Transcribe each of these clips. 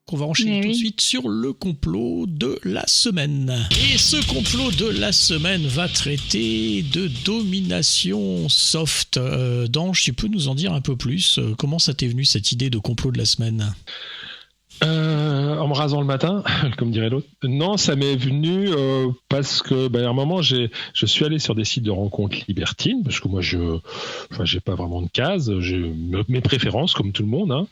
qu'on va enchaîner tout de suite sur le complot de la semaine. Et ce complot de la semaine va traiter de domination soft. Dange, tu peux nous en dire un peu plus ? Comment ça t'est venu cette idée de complot de la semaine ? En me rasant le matin, comme dirait l'autre. Non, ça m'est venu parce que à un moment, je suis allé sur des sites de rencontres libertines, parce que moi, j'ai pas vraiment de case, j'ai mes préférences, comme tout le monde. Hein.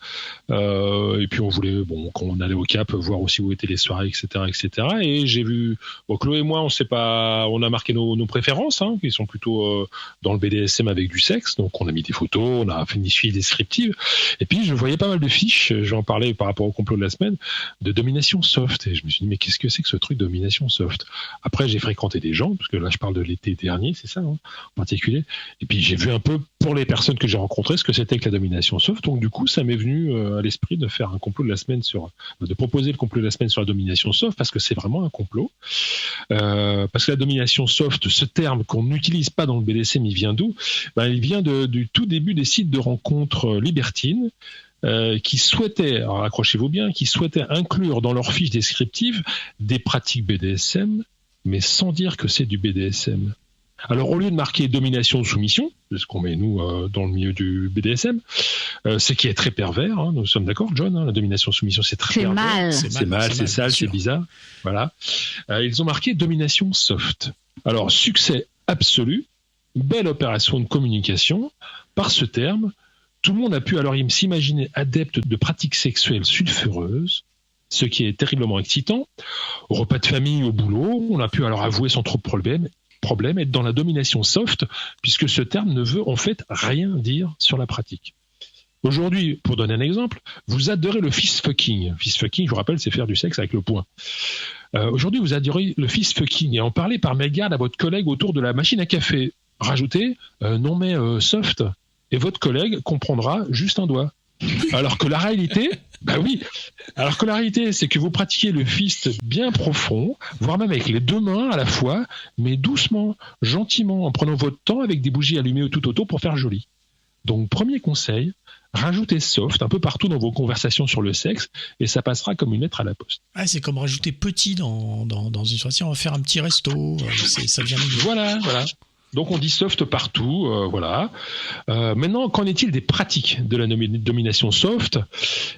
Et puis, on voulait, quand on allait au Cap, voir aussi où étaient les soirées, etc. Et j'ai vu, Chloé et moi, on a marqué nos préférences, hein, qui sont plutôt dans le BDSM avec du sexe. Donc, on a mis des photos, on a fait une suivi descriptive. Et puis, je voyais pas mal de fiches, je vais en parler par rapport au complot de la semaine, de domination soft. Et je me suis dit, mais qu'est-ce que c'est que ce truc de domination soft ? Après, j'ai fréquenté des gens, parce que là, je parle de l'été dernier, c'est ça, en particulier. Et puis, j'ai vu un peu, pour les personnes que j'ai rencontrées, ce que c'était que la domination soft. Donc, du coup, ça m'est venu à l'esprit de faire un complot de la semaine de proposer le complot de la semaine sur la domination soft, parce que c'est vraiment un complot. Parce que la domination soft, ce terme qu'on n'utilise pas dans le BDSM, il vient d'où ? Il vient du tout début des sites de rencontres libertines, qui souhaitaient, alors accrochez-vous bien, qui souhaitaient inclure dans leur fiche descriptive des pratiques BDSM, mais sans dire que c'est du BDSM. Alors, au lieu de marquer domination-soumission, c'est ce qu'on met, nous, dans le milieu du BDSM, ce qui est très pervers, hein, nous sommes d'accord, John, la domination-soumission, c'est très pervers. C'est mal, c'est sale, c'est bizarre. Voilà. Ils ont marqué domination soft. Alors, succès absolu, belle opération de communication, par ce terme. Tout le monde a pu alors s'imaginer adepte de pratiques sexuelles sulfureuses, ce qui est terriblement excitant. Au repas de famille, au boulot, on a pu alors avouer sans trop de problème être dans la domination soft, puisque ce terme ne veut en fait rien dire sur la pratique. Aujourd'hui, pour donner un exemple, vous adorez le fist fucking. Fist fucking, je vous rappelle, c'est faire du sexe avec le poing. Aujourd'hui, vous adorez le fist fucking et en parler par mégarde à votre collègue autour de la machine à café. Rajoutez non mais soft. Et votre collègue comprendra juste un doigt. Alors que la réalité, c'est que vous pratiquez le fist bien profond, voire même avec les deux mains à la fois, mais doucement, gentiment, en prenant votre temps avec des bougies allumées tout autour pour faire joli. Donc, premier conseil, rajoutez soft un peu partout dans vos conversations sur le sexe et ça passera comme une lettre à la poste. Ah, c'est comme rajouter petit dans une soirée, on va faire un petit resto, ça devient mieux. Voilà. Donc on dit soft partout, voilà. Maintenant, qu'en est-il des pratiques de la domination soft ?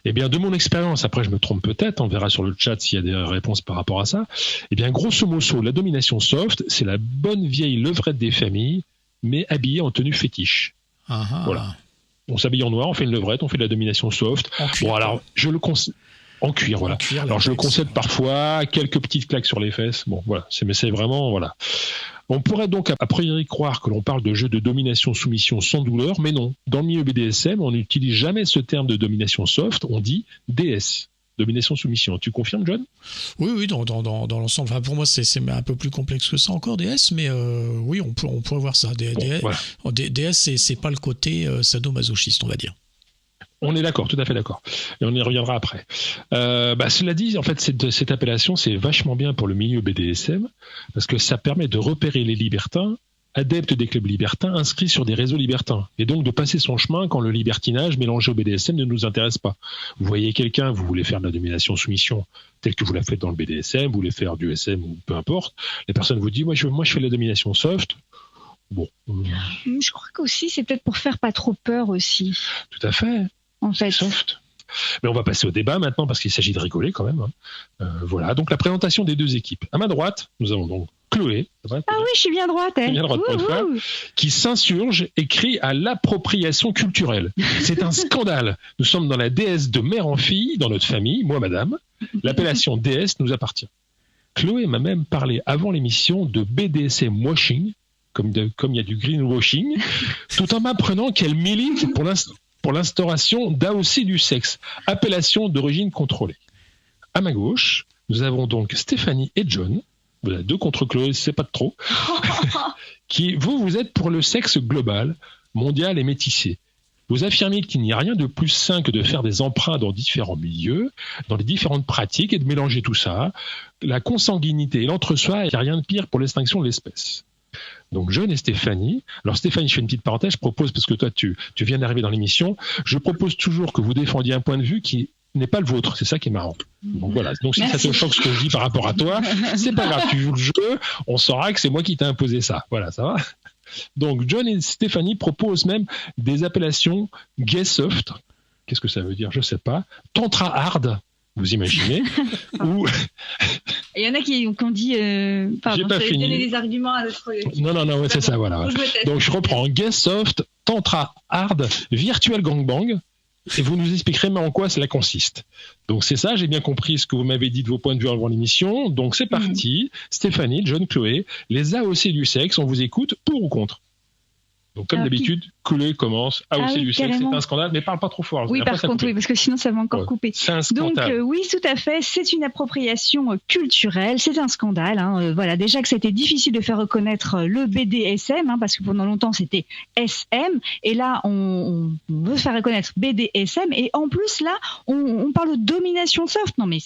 Eh bien, de mon expérience, après je me trompe peut-être, on verra sur le chat s'il y a des réponses par rapport à ça. Eh bien, grosso modo, la domination soft, c'est la bonne vieille levrette des familles, mais habillée en tenue fétiche. Voilà. On s'habille en noir, on fait une levrette, on fait de la domination soft. En cuir, alors, je le conseille. En cuir, voilà. Alors, je le concède parfois, quelques petites claques sur les fesses. Bon, voilà. Mais c'est vraiment, voilà. On pourrait donc a priori croire que l'on parle de jeu de domination-soumission sans douleur, mais non. Dans le milieu BDSM, on n'utilise jamais ce terme de domination soft, on dit DS, domination-soumission. Tu confirmes, John ? Oui, dans l'ensemble. Enfin, pour moi, c'est un peu plus complexe que ça encore, DS, mais oui, on pourrait voir ça. DS, c'est pas le côté sadomasochiste, on va dire. On est d'accord, tout à fait d'accord. Et on y reviendra après. Cela dit, en fait, cette appellation, c'est vachement bien pour le milieu BDSM, parce que ça permet de repérer les libertins, adeptes des clubs libertins, inscrits sur des réseaux libertins, et donc de passer son chemin quand le libertinage mélangé au BDSM ne nous intéresse pas. Vous voyez quelqu'un, vous voulez faire de la domination-soumission, tel que vous la faites dans le BDSM, vous voulez faire du SM ou peu importe, les personnes vous disent, moi je fais de la domination soft. Bon. Je crois qu'aussi, c'est peut-être pour faire pas trop peur aussi. Tout à fait. En fait. Soft. Mais on va passer au débat maintenant parce qu'il s'agit de rigoler quand même. Voilà, donc la présentation des deux équipes. À ma droite, nous avons donc Chloé. Oui, je suis bien droite. Bien droite pour une fois, qui s'insurge et crie à l'appropriation culturelle. C'est un scandale. Nous sommes dans la DS de mère en fille, dans notre famille, moi madame. L'appellation DS nous appartient. Chloé m'a même parlé avant l'émission de BDSM washing, comme il y a du greenwashing, tout en m'apprenant qu'elle milite pour l'instauration d'AOC du sexe, appellation d'origine contrôlée. À ma gauche, nous avons donc Stéphanie et John, voilà, deux contre Chloé, c'est pas de trop, qui, vous êtes pour le sexe global, mondial et métissé. Vous affirmez qu'il n'y a rien de plus sain que de faire des emprunts dans différents milieux, dans les différentes pratiques et de mélanger tout ça. La consanguinité et l'entre-soi, il n'y a rien de pire pour l'extinction de l'espèce. Donc John et Stéphanie. Alors Stéphanie, je fais une petite parenthèse, je propose, parce que toi tu viens d'arriver dans l'émission, je propose toujours que vous défendiez un point de vue qui n'est pas le vôtre. C'est ça qui est marrant. Donc voilà. Donc si ça te choque ce que je dis par rapport à toi, c'est pas grave. Tu joues le jeu, on saura que c'est moi qui t'ai imposé ça. Voilà, ça va. Donc John et Stéphanie proposent même des appellations gay soft. Qu'est-ce que ça veut dire? Je sais pas. Tantra hard. Vous imaginez? Ou... Il y en a qui ont dit. J'ai pas fini. Donner des arguments à notre. Non, ouais, c'est ça, voilà. Donc je reprends gay soft, tantra hard, virtual gangbang, et vous nous expliquerez en quoi cela consiste. Donc c'est ça, j'ai bien compris ce que vous m'avez dit de vos points de vue avant l'émission. Donc c'est parti. Stéphanie, John, Chloé, les AOC du sexe, on vous écoute pour ou contre? Donc, comme d'habitude, Chloé commence à hausser du sexe. C'est un scandale, mais parle pas trop fort. Oui, par contre, oui, parce que sinon, ça va encore couper. C'est un scandale. Donc, oui, tout à fait. C'est une appropriation culturelle. C'est un scandale. Voilà, déjà que c'était difficile de faire reconnaître le BDSM, parce que pendant longtemps, c'était SM. Et là, on veut faire reconnaître BDSM. Et en plus, là, on parle de domination soft. Non, mais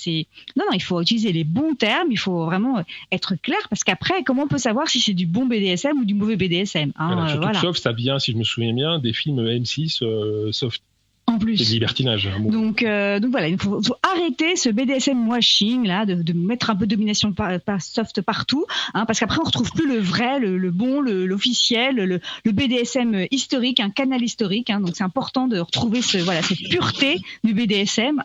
non, il faut utiliser les bons termes. Il faut vraiment être clair, parce qu'après, comment on peut savoir si c'est du bon BDSM ou du mauvais BDSM? Voilà. Soft, ça vient, si je me souviens bien, des films M6 soft. En plus. C'est libertinage. Donc voilà, il faut arrêter ce BDSM washing là, de mettre un peu de domination soft partout, parce qu'après on retrouve plus le vrai, le bon, l'officiel, le BDSM historique, un canal historique. Donc c'est important de retrouver cette pureté du BDSM.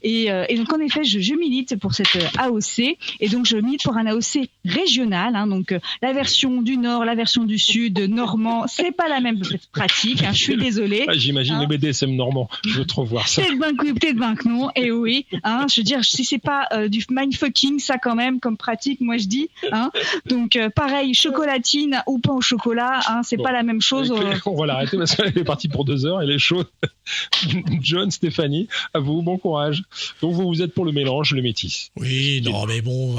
Et donc en effet, je milite pour cette AOC, et donc je milite pour un AOC régional. Donc la version du Nord, la version du Sud, normand, c'est pas la même pratique. Je suis désolée. J'imagine le BDSM normand. Je veux trop voir ça. Peut-être bien que oui, peut-être bien que non. Et oui, je veux dire, si c'est pas du mindfucking, ça quand même comme pratique, moi je dis. Donc pareil, chocolatine ou pain au chocolat, c'est pas la même chose. On va l'arrêter parce qu'elle est partie pour 2 heures, elle est chaude. John, Stéphanie, à vous, bon courage. Donc vous êtes pour le mélange, le métis. Oui, non, mais bon,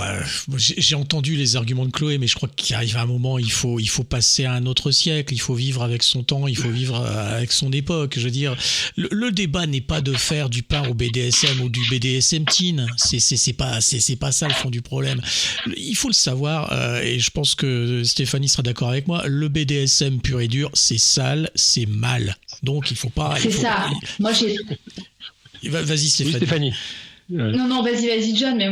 j'ai entendu les arguments de Chloé, mais je crois qu'il arrive un moment, il faut passer à un autre siècle, il faut vivre avec son temps, il faut vivre avec son époque. Je veux dire, le débat n'est pas de faire du pain au BDSM ou du BDSM teen. C'est pas ça le fond du problème. Il faut le savoir, et je pense que Stéphanie sera d'accord avec moi. Le BDSM pur et dur, c'est sale, c'est mal. Donc il faut pas. C'est ça. Moi j'ai. Vas-y Stéphanie. Oui, Stéphanie. Non, vas-y John, mais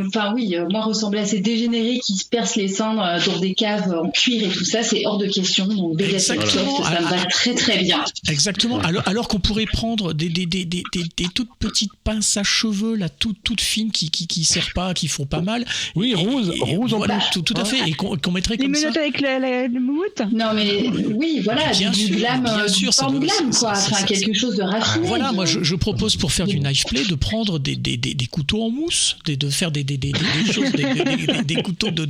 moi ressembler à ces dégénérés qui se percent les seins dans des caves en cuir et tout ça, c'est hors de question. Donc BDSM soft, ça me va très très bien. Exactement. Alors qu'on pourrait prendre des toutes petites pinces à cheveux là, toutes fines qui servent pas, qui font pas mal. Oui, rose en voilà, plus. tout à fait, et qu'on mettrait les comme ça. Les menottes avec le moumoute. Non mais oui, voilà, bien du sûr, glam, bien sûr, du porn glam quoi, quelque chose de raffiné. Voilà, moi je propose pour faire du knife play de prendre des couteaux en mousse, de faire des choses, des couteaux de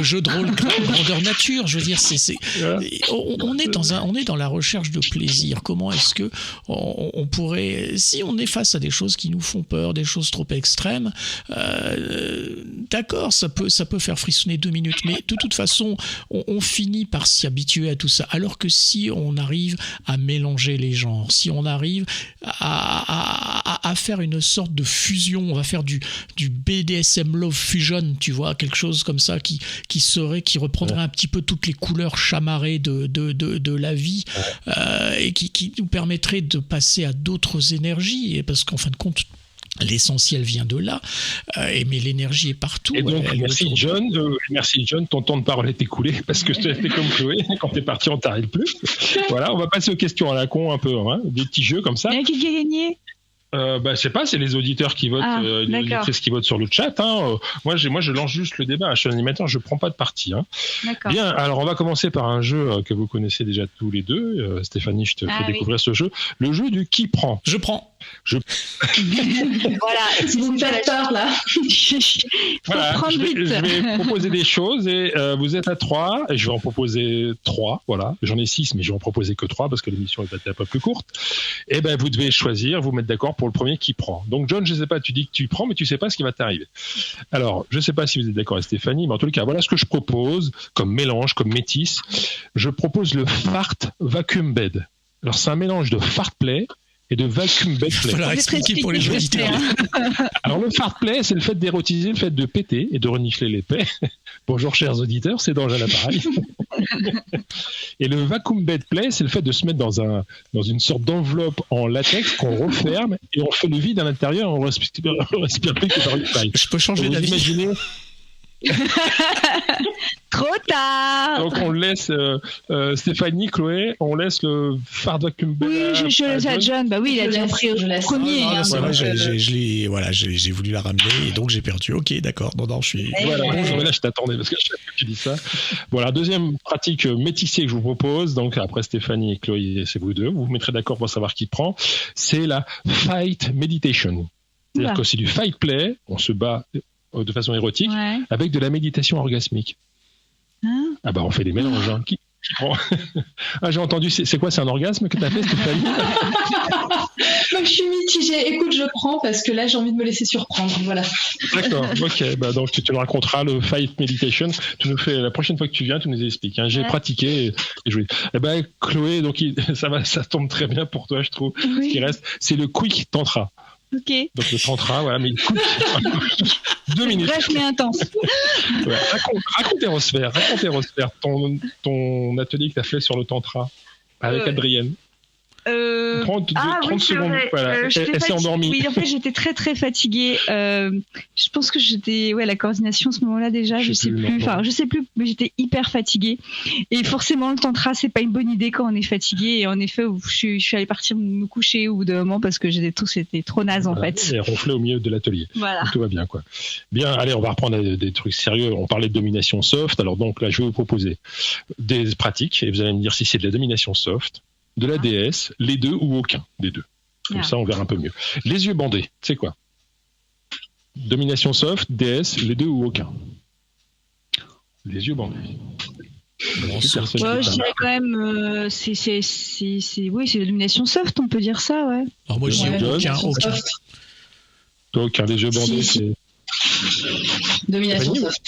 jeu de rôle grandeur nature. Je veux dire, on est dans la recherche de plaisir. Comment est-ce que on pourrait, si on est face à des choses qui nous font peur, des choses trop extrêmes, d'accord, ça peut faire frissonner 2 minutes, mais de toute façon, on finit par s'y habituer à tout ça. Alors que si on arrive à mélanger les genres, si on arrive à faire une sorte de fusion, on va faire du BDSM Love Fusion, tu vois, quelque chose comme ça qui reprendrait un petit peu toutes les couleurs chamarrées de la vie, et qui nous permettrait de passer à d'autres énergies, parce qu'en fin de compte l'essentiel vient de là, mais l'énergie est partout. Et donc, merci John, ton temps de parole est écoulé, parce que je t'ai fait comme Chloé, quand t'es parti on t'arrête plus. Voilà, on va passer aux questions à la con un peu, des petits jeux comme ça. Et qui a gagné? Je sais pas, c'est les auditeurs qui votent, les auditrices qui votent sur le chat. Moi, je lance juste le débat. Je suis animateur, je prends pas de parti. D'accord. Bien, alors on va commencer par un jeu que vous connaissez déjà tous les deux. Stéphanie, je te fais découvrir ce jeu. Le jeu du qui prend. Je prends. Voilà, si vous me faites peur là. Voilà, je vais proposer des choses et vous êtes à 3 et je vais en proposer 3. Voilà, j'en ai 6, mais je vais en proposer que 3 parce que l'émission est un peu plus courte. Et vous devez choisir, vous mettre d'accord pour le premier qui prend. Donc John, je sais pas, tu dis que tu prends, mais tu sais pas ce qui va t'arriver. Alors, je sais pas si vous êtes d'accord avec Stéphanie, mais en tout cas, voilà ce que je propose comme mélange, comme métis. Je propose le fart vacuum bed. Alors c'est un mélange de fart play et de vacuum bed Il va play. falloir expliquer pour les auditeurs. Alors le fart play, c'est le fait d'érotiser, le fait de péter et de renifler les paix. Bonjour chers auditeurs, c'est Dange à l'appareil. Et le vacuum bed play, c'est le fait de se mettre dans une sorte d'enveloppe en latex qu'on referme et on fait le vide à l'intérieur et on respire plus que par une paille. Je peux changer Vous d'avis. imaginez. Trop tard. Donc on laisse Stéphanie, Chloé, on laisse le fart vacuum bed. Oui, je laisse à John. Bah oui, il a déjà pris je laisse. premier. Ah, hein. c'est Voilà, vrai, j'ai voulu la ramener et donc j'ai perdu. Ok, d'accord. Non, je suis. Voilà, bon, là je t'attendais parce que je savais que tu dis ça. Bon, alors deuxième pratique métissée que je vous propose, donc après Stéphanie et Chloé, c'est vous deux, vous vous mettrez d'accord pour savoir qui prend, c'est la fight meditation. C'est-à-dire Oula. que c'est du fight play, on se bat de façon érotique, Ouais. avec de la méditation orgasmique. Hein Ah bah on fait des mélanges. Hein. Qui prend Ah j'ai entendu, c'est quoi, c'est un orgasme que t'as fait Stéphanie? Moi, je suis mitigée. Écoute, je prends parce que là, j'ai envie de me laisser surprendre. Voilà. D'accord, ok. Bah donc tu nous raconteras le fight meditation. Tu nous fais la prochaine fois que tu viens, tu nous expliques. Hein. J'ai Ouais. pratiqué et joué. Eh ben Chloé, donc ça tombe très bien pour toi, je trouve. Ce qui Oui. reste, c'est le quick tantra. Ok. Donc le tantra, voilà, mais quick. 2 minutes. Bref, mais intense. Ouais. Raconte Erosphère, ton atelier que tu as fait sur le tantra avec Adrienne. Prends 30 oui, c'est secondes. vrai. Voilà. Elle s'est endormie. Oui, en fait, j'étais très très fatiguée. Je pense que j'étais à la coordination à ce moment-là déjà. Je sais plus. Enfin, je sais plus, mais j'étais hyper fatiguée. Et forcément, le tantra, c'est pas une bonne idée quand on est fatigué. Et en effet, je suis allée partir me coucher au bout d'un moment parce que c'était trop naze en fait. Et ronflait au milieu de l'atelier. Voilà. Donc, tout va bien, quoi. Bien, allez, on va reprendre des trucs sérieux. On parlait de domination soft. Alors donc là, je vais vous proposer des pratiques et vous allez me dire si c'est de la domination soft, de la DS, les deux ou aucun des deux. Comme ça, on verra un peu mieux. Les yeux bandés, c'est quoi? Domination soft, DS, les deux ou aucun? Les yeux bandés. Je dirais quand même, oui, c'est la domination soft, on peut dire ça, ouais. Alors moi, je dis aucun. Donc, les yeux bandés, Si. c'est Domination soft.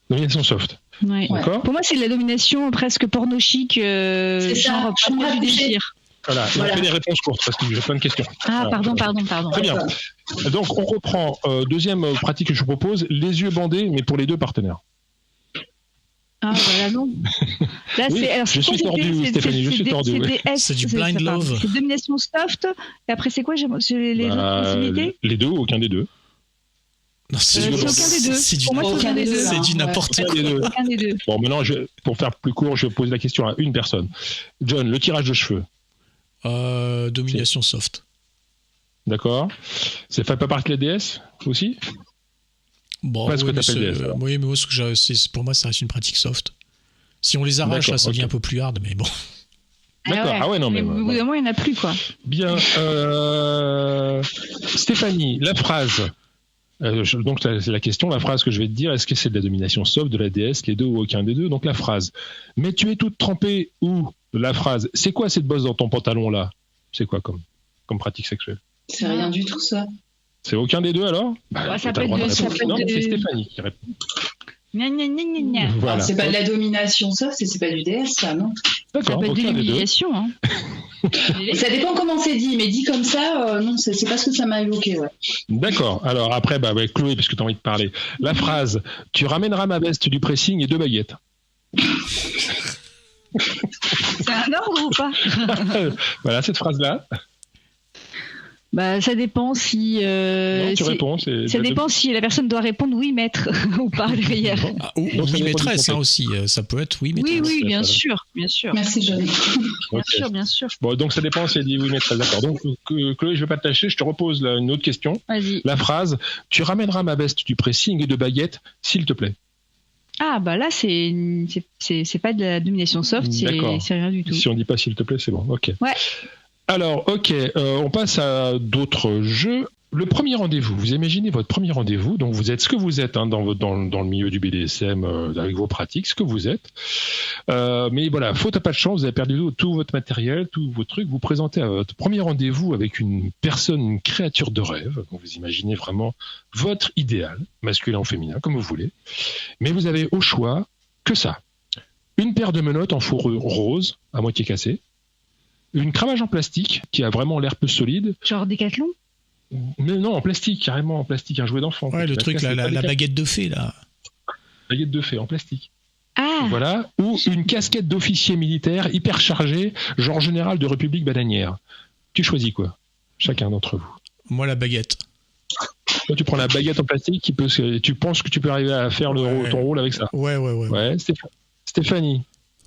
domination soft. Ouais. D'accord. Pour moi, c'est de la domination presque porno chic, ça, genre je me pas du rapprochais. désir. Voilà, Voilà. on fait des réponses courtes parce que j'ai plein de questions. Ah, Alors, pardon. Très bien. Donc, on reprend. Deuxième pratique que je vous propose, les yeux bandés, mais pour les deux partenaires. Ah, voilà, non. Là, Oui, alors, je suis tordu, Stéphanie, je suis tordu. C'est du blind love. C'est domination soft. Et après, c'est quoi les autres possibilités? Les deux ou aucun des deux? Non, C'est aucun des deux. C'est du Pour moi, c'est aucun des deux. c'est du n'importe Aucun quoi. des deux. Aucun des deux. Bon, maintenant, pour faire plus court, je pose la question à une personne. John, le tirage de cheveux, Domination soft. d'accord? Ça fait pas partie de la DS aussi? Bon, Pas ce que mais t'appelles DS, alors. oui, mais moi, pour moi, ça reste une pratique soft. Si on les arrache, D'accord, là, ça devient ok. un peu plus hard, mais bon. D'accord. Ah ouais, non, mais au bout d'un moment, il n'y en a plus, quoi. Bien. Stéphanie, la phrase. Donc, c'est la question, la phrase que je vais te dire, est-ce que c'est de la domination soft, de la DS, les deux ou aucun des deux? Donc, la phrase. Mais tu es toute trempée ou la phrase. C'est quoi cette bosse dans ton pantalon là? C'est quoi comme pratique sexuelle? C'est rien du tout, ça. C'est aucun des deux alors? Ouais, ça t'as peut le droit être de ça répondre. peut être Non, de- c'est Stéphanie qui répond. Gna, gna, gna, gna, gna. Voilà. Alors, c'est pas de la domination soft et c'est pas du DS, ça, non? Ça D'accord, peut être de aucun des deux. l'humiliation, hein. Ça dépend comment c'est dit, mais dit comme ça, non, c'est pas ce que ça m'a évoqué, ouais. D'accord. Alors après, Chloé, parce que tu as envie de parler. La phrase, tu ramèneras ma veste du pressing et 2 baguettes. C'est un ordre ou pas? Voilà, cette phrase-là. Bah, ça dépend si. Non, tu réponds. Ça dépend si la personne doit répondre oui, maître, ou pas derrière. Ah, ou Donc, ça oui, dépend du maîtresse, hein, contexte. aussi. Ça peut être oui, maîtresse. Oui, bien voilà. sûr, bien sûr. Merci, John. Bien sûr. Bon, donc ça dépend si elle dit oui, maîtresse. D'accord. Donc, Chloé, je vais pas te lâcher. Je te repose là, une autre question. Vas-y. La phrase, tu ramèneras ma veste du pressing et 2 baguettes, s'il te plaît. Ah, bah là, c'est pas de la domination soft, D'accord. c'est rien du tout. Si on dit pas s'il te plaît, c'est bon. Ok. Ouais. Alors, ok, on passe à d'autres jeux. Le premier rendez-vous, vous imaginez votre premier rendez-vous, donc vous êtes ce que vous êtes hein, dans le milieu du BDSM avec vos pratiques, ce que vous êtes. Mais voilà, faute à pas de chance, vous avez perdu tout votre matériel, tous vos trucs. Vous présentez à votre premier rendez-vous avec une personne, une créature de rêve. Donc vous imaginez vraiment votre idéal, masculin ou féminin, comme vous voulez. Mais vous avez au choix que ça. Une paire de menottes en fourrure rose, à moitié cassée. une cravache en plastique qui a vraiment l'air peu solide. Genre Décathlon? Mais non, en plastique, carrément en plastique, un jouet d'enfant. Ouais, le truc, la baguette de fée, là. Baguette de fée en plastique. Ah. Voilà, ou une casquette d'officier militaire hyper chargée, genre général de République bananière. Tu choisis quoi? Chacun d'entre vous. Moi, la baguette. Toi, tu prends la baguette en plastique, tu penses que tu peux arriver à faire ton rôle avec ça? Ouais. Ouais, Stéphanie.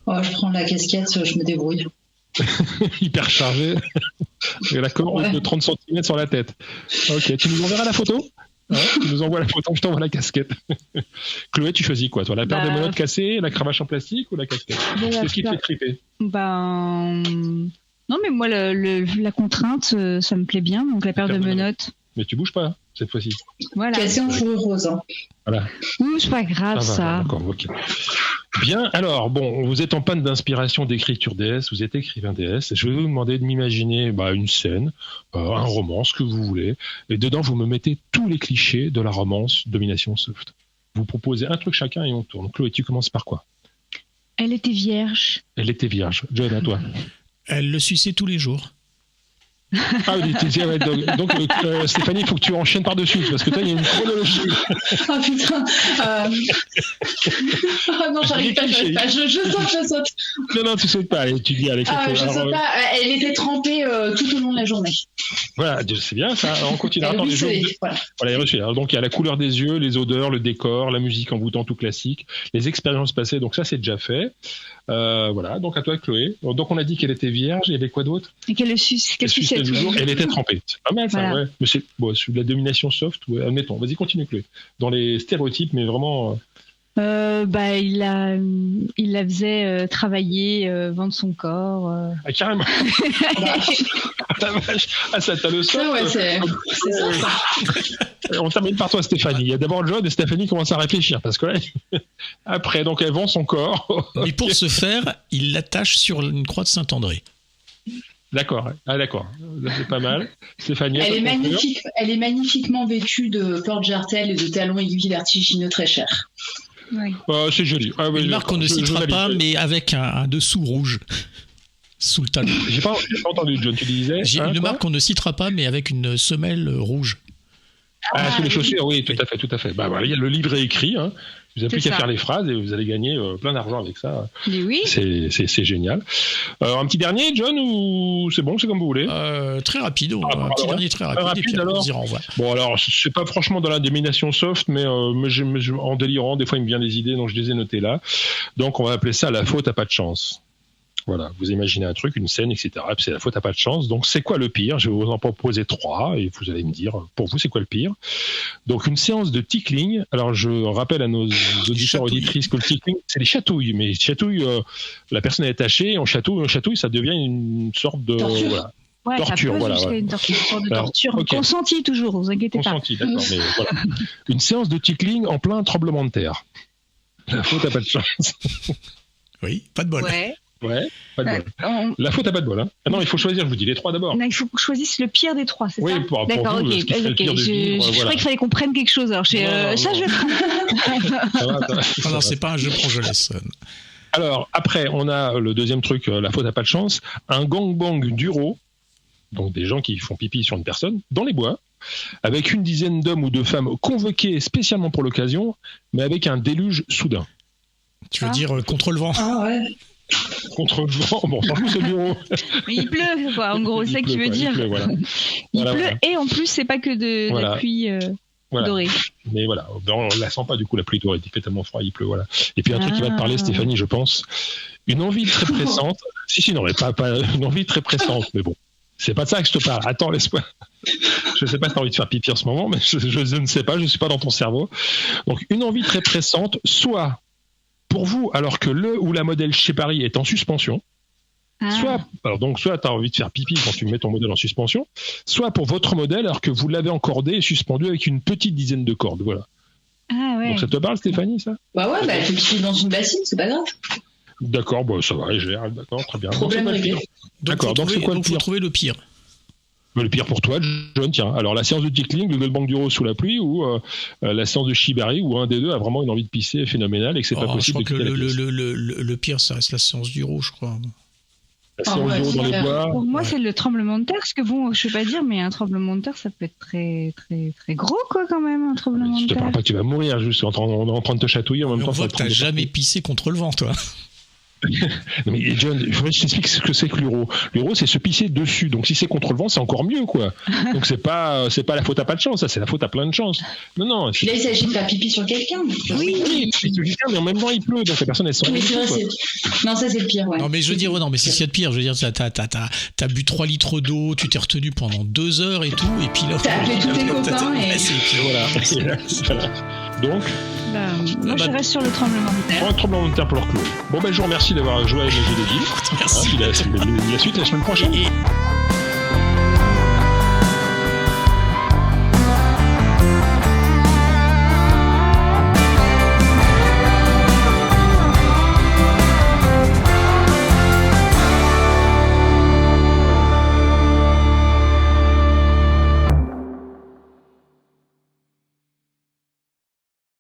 Oh, je prends la casquette, je me débrouille. Hyper chargé. La corde de 30 cm sur la tête. Ok, tu nous enverras la photo? Tu nous envoies la photo, je t'envoie la casquette. Chloé, tu choisis quoi, toi? La paire de menottes cassées, la cravache en plastique ou la casquette? Qu'est-ce qui te fait triper? Non, mais moi, la contrainte, ça me plaît bien, donc la paire de menottes. Mais tu bouges pas, cette fois-ci. Voilà. Cassé en fourrure rose. Voilà. Ouh, c'est pas grave, ça. D'accord, ok. Bien, alors, bon, vous êtes en panne d'inspiration d'écriture DS, vous êtes écrivain DS, je vais vous demander de m'imaginer une scène, un roman, ce que vous voulez, et dedans, vous me mettez tous les clichés de la romance Domination Soft. Vous proposez un truc chacun et on tourne. Chloé, tu commences par quoi? Elle était vierge. Elle était vierge. John, à toi. Elle le suçait tous les jours. Ah oui, donc Stéphanie, il faut que tu enchaînes par-dessus, parce que toi, il y a une chronologie. Oh putain. Non, j'arrive pas. Je saute. Non, tu sautes pas. Allez, tu dis, allez. Je saute pas. Elle était trempée tout au long de la journée. Voilà, c'est bien ça. On continue. Attends, les jeux. Voilà, alors, donc il y a la couleur des yeux, les odeurs, le décor, la musique envoûtante tout classique, les expériences passées. Donc ça, c'est déjà fait. Voilà, donc à toi, Chloé. Donc on a dit qu'elle était vierge. Il y avait quoi d'autre? Et qu'elle suçait du jour. Elle était trempée. C'est pas mal ça, voilà. Ouais. Mais c'est de la domination soft. Ouais, admettons. Vas-y, continue, Chloé. Dans les stéréotypes, mais vraiment. Il la faisait travailler, vendre son corps. Ah, carrément. Ta vache. Ah, ça, t'as le sort. Ouais, c'est ça. On termine par toi, Stéphanie. Il y a d'abord John et Stéphanie commence à réfléchir parce que là, après, donc elle vend son corps. Et pour ce faire, il l'attache sur une croix de Saint-André. D'accord. Ah, d'accord. C'est pas mal. Stéphanie. Elle est magnifiquement vêtue de porte-jartelles et de talons aiguilles vertigineux très chers. Oui. C'est joli. Ah, une marque qu'on ne citera pas, mais avec un dessous rouge sous le talon. J'ai pas entendu, John, tu disais. J'ai une marque qu'on ne citera pas, mais avec une semelle rouge. Sous les chaussures, oui, tout à fait. Il y a le livret écrit. Vous n'avez plus qu'à faire les phrases et vous allez gagner plein d'argent avec ça. Mais oui. C'est génial. Un petit dernier, John, ou c'est bon, c'est comme vous voulez? Très rapide. Un petit dernier très rapide. Et puis alors. On se dira au revoir. Bon, alors, c'est pas franchement dans la domination soft, mais en délirant, des fois, il me vient des idées, donc je les ai notées là. Donc, on va appeler ça la faute à pas de chance. Voilà, vous imaginez un truc, une scène, etc. Et puis c'est la faute à pas de chance. Donc, c'est quoi le pire? Je vais vous en proposer 3 et vous allez me dire, pour vous, c'est quoi le pire? Donc, une séance de tickling. Alors, je rappelle à nos auditeurs auditrices que le tickling, c'est les chatouilles. Mais chatouille, la personne est attachée, on chatouille, ça devient une sorte de... Torture. Voilà. Ouais, torture, ça peut une sorte de torture. Okay. Consentie toujours, vous inquiétez pas. Consentie, d'accord. Mais voilà. Une séance de tickling en plein tremblement de terre. La faute à pas de chance. Oui, pas de bol. Ouais, pas de bol. La faute à pas de bol. Hein. Ah non, il faut choisir, je vous dis les 3 d'abord. Non, il faut que je choisisse le pire des 3, c'est ça? Oui, pour d'accord, vous, ok. Je croyais qu'il fallait qu'on prenne quelque chose. Alors, ça, je vais prendre. Non, c'est pas un jeu prends, je laisse. Alors, après, on a le deuxième truc, la faute à pas de chance, un gangbang d'uro, donc des gens qui font pipi sur une personne, dans les bois, avec une dizaine d'hommes ou de femmes convoqués spécialement pour l'occasion, mais avec un déluge soudain. Tu veux dire contre le vent? Ah ouais. Contre le vent, bon, franchement, c'est dur. Mais il pleut, quoi, en gros, c'est ça que tu veux dire. Il pleut, et en plus, c'est pas que de la pluie dorée. Mais voilà, on la sent pas du coup, la pluie dorée, il fait tellement froid, il pleut, voilà. Et puis un truc qui va te parler, Stéphanie, je pense. Une envie très pressante. Non, mais pas une envie très pressante, mais bon. C'est pas de ça que je te parle. Attends, laisse-moi. Je sais pas si tu as envie de faire pipi en ce moment, mais je ne sais pas, je suis pas dans ton cerveau. Donc, une envie très pressante, soit pour vous, alors que le ou la modèle chez Paris est en suspension, soit tu as envie de faire pipi quand tu mets ton modèle en suspension, soit pour votre modèle, alors que vous l'avez encordé et suspendu avec une petite dizaine de cordes. Voilà. Ah ouais. Donc, ça te parle, Stéphanie, ça? Bah ouais, elle fait pipi dans une bassine, c'est pas grave. D'accord, ça va, je gère, d'accord, très bien. Problème réglé. D'accord, donc c'est quoi le pire? Faut trouver le pire. Le pire pour toi, John, tiens. Alors, la séance de tickling, le gangbang d'uro sous la pluie, ou la séance de shibari, où un des deux a vraiment une envie de pisser phénoménale et que c'est pas possible de quitter la pièce. Le pire, ça reste la séance d'uro, je crois. Passer en vélo dans les bois. Pour moi, c'est le tremblement de terre, parce que bon, je ne vais pas dire, mais un tremblement de terre, ça peut être très, très, très gros, quoi, quand même, un tremblement de terre. Je te parle pas que tu vas mourir, juste en train de te chatouiller en même temps. On voit que tu n'as jamais pissé contre le vent, toi. Non mais John, il faudrait que je t'explique ce que c'est que l'euro. L'euro, c'est se pisser dessus. Donc si c'est contre le vent, c'est encore mieux, quoi. Donc c'est pas la faute à pas de chance, ça, c'est la faute à plein de chance. Non. Puis là, il s'agit de faire pipi sur quelqu'un. Oui, sur quelqu'un, mais en même temps, il pleut, donc la personne, elle s'en Oui, c'est vrai, non, ça, c'est le pire, ouais. Non, mais je veux dire, non, mais c'est ce qu'il y a de pire. Je veux dire, t'as bu 3 litres d'eau, tu t'es retenu pendant 2 heures et tout, et puis là. T'as appelé tous tes copains et. Voilà. Donc. Moi, je reste sur le tremblement de terre. Un tremblement de terre pour leur clou. Bon, je vous remercie d'avoir joué avec les jeux de guilde. Merci. La suite la semaine prochaine.